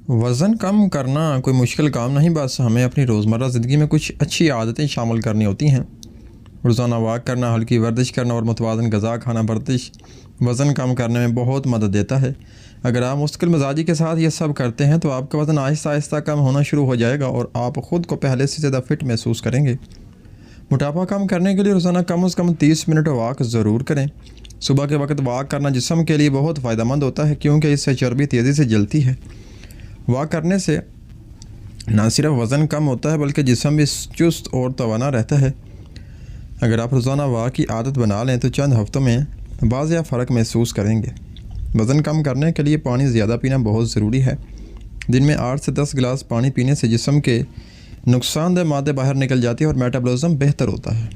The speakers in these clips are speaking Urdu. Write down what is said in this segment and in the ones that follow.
وزن کم کرنا کوئی مشکل کام نہیں، بس ہمیں اپنی روزمرہ زندگی میں کچھ اچھی عادتیں شامل کرنی ہوتی ہیں۔ روزانہ واک کرنا، ہلکی ورزش کرنا اور متوازن غذا کھانا ورزش وزن کم کرنے میں بہت مدد دیتا ہے۔ اگر آپ مستقل مزاجی کے ساتھ یہ سب کرتے ہیں تو آپ کا وزن آہستہ آہستہ کم ہونا شروع ہو جائے گا اور آپ خود کو پہلے سے زیادہ فٹ محسوس کریں گے۔ موٹاپا کم کرنے کے لیے روزانہ کم از کم 30 منٹ واک ضرور کریں۔ صبح کے وقت واک کرنا جسم کے لیے بہت فائدہ مند ہوتا ہے کیونکہ اس سے چربی تیزی سے جلتی ہے۔ واک کرنے سے نہ صرف وزن کم ہوتا ہے بلکہ جسم بھی چست اور توانا رہتا ہے۔ اگر آپ روزانہ واک کی عادت بنا لیں تو چند ہفتوں میں واضح فرق محسوس کریں گے۔ وزن کم کرنے کے لیے پانی زیادہ پینا بہت ضروری ہے۔ دن میں 8 سے 10 گلاس پانی پینے سے جسم کے نقصان دہ مادے باہر نکل جاتی ہیں اور میٹابولزم بہتر ہوتا ہے۔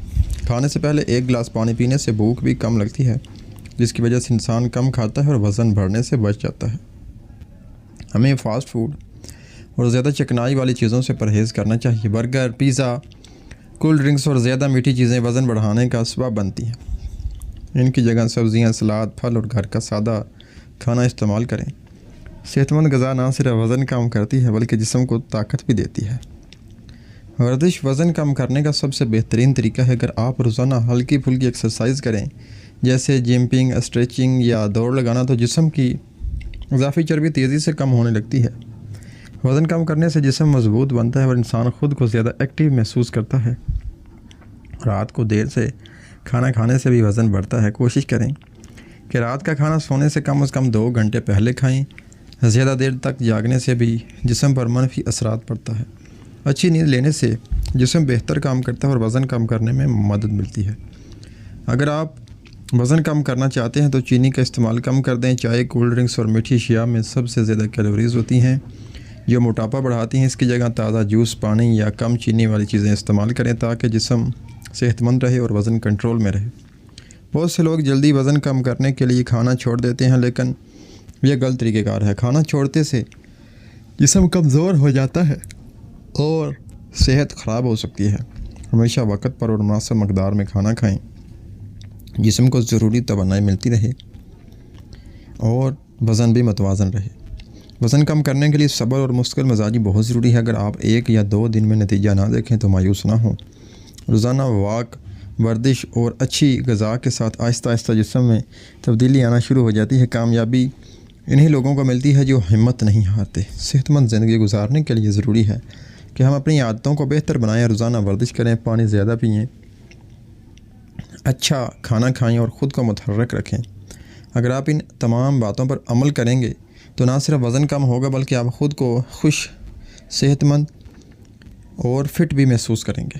کھانے سے پہلے 1 گلاس پانی پینے سے بھوک بھی کم لگتی ہے، جس کی وجہ سے انسان کم کھاتا ہے اور وزن بڑھنے سے بچ جاتا ہے۔ ہمیں فاسٹ فوڈ اور زیادہ چکنائی والی چیزوں سے پرہیز کرنا چاہیے۔ برگر، پیزا، کولڈ ڈرنکس اور زیادہ میٹھی چیزیں وزن بڑھانے کا سبب بنتی ہیں۔ ان کی جگہ سبزیاں، سلاد، پھل اور گھر کا سادہ کھانا استعمال کریں۔ صحت مند غذا نہ صرف وزن کم کرتی ہے بلکہ جسم کو طاقت بھی دیتی ہے۔ ورزش وزن کم کرنے کا سب سے بہترین طریقہ ہے۔ اگر آپ روزانہ ہلکی پھلکی ایکسرسائز کریں جیسے جمپنگ، اسٹریچنگ یا دوڑ لگانا تو جسم کی اضافی چربی تیزی سے کم ہونے لگتی ہے۔ وزن کم کرنے سے جسم مضبوط بنتا ہے اور انسان خود کو زیادہ ایکٹیو محسوس کرتا ہے۔ رات کو دیر سے کھانا کھانے سے بھی وزن بڑھتا ہے۔ کوشش کریں کہ رات کا کھانا سونے سے کم از کم 2 گھنٹے پہلے کھائیں۔ زیادہ دیر تک جاگنے سے بھی جسم پر منفی اثرات پڑتا ہے۔ اچھی نیند لینے سے جسم بہتر کام کرتا ہے اور وزن کم کرنے میں مدد ملتی ہے۔ اگر آپ وزن کم کرنا چاہتے ہیں تو چینی کا استعمال کم کر دیں۔ چائے، کولڈ ڈرنکس اور میٹھی اشیاء میں سب سے زیادہ کیلوریز ہوتی ہیں جو موٹاپا بڑھاتی ہیں۔ اس کی جگہ تازہ جوس، پانی یا کم چینی والی چیزیں استعمال کریں تاکہ جسم صحت مند رہے اور وزن کنٹرول میں رہے۔ بہت سے لوگ جلدی وزن کم کرنے کے لیے کھانا چھوڑ دیتے ہیں، لیکن یہ غلط طریقہ کار ہے۔ کھانا چھوڑتے سے جسم کمزور ہو جاتا ہے اور صحت خراب ہو سکتی ہے۔ ہمیشہ وقت پر اور مناسب مقدار میں کھانا کھائیں، جسم کو ضروری توانائی ملتی رہے اور وزن بھی متوازن رہے۔ وزن کم کرنے کے لیے صبر اور مستقل مزاجی بہت ضروری ہے۔ اگر آپ 1 یا 2 دن میں نتیجہ نہ دیکھیں تو مایوس نہ ہوں۔ روزانہ واک، ورزش اور اچھی غذا کے ساتھ آہستہ آہستہ جسم میں تبدیلی آنا شروع ہو جاتی ہے۔ کامیابی انہی لوگوں کو ملتی ہے جو ہمت نہیں ہارتے۔ صحت مند زندگی گزارنے کے لیے ضروری ہے کہ ہم اپنی عادتوں کو بہتر بنائیں، روزانہ ورزش کریں، پانی زیادہ پئیں، اچھا کھانا کھائیں اور خود کو متحرک رکھیں۔ اگر آپ ان تمام باتوں پر عمل کریں گے تو نہ صرف وزن کم ہوگا بلکہ آپ خود کو خوش، صحت مند اور فٹ بھی محسوس کریں گے۔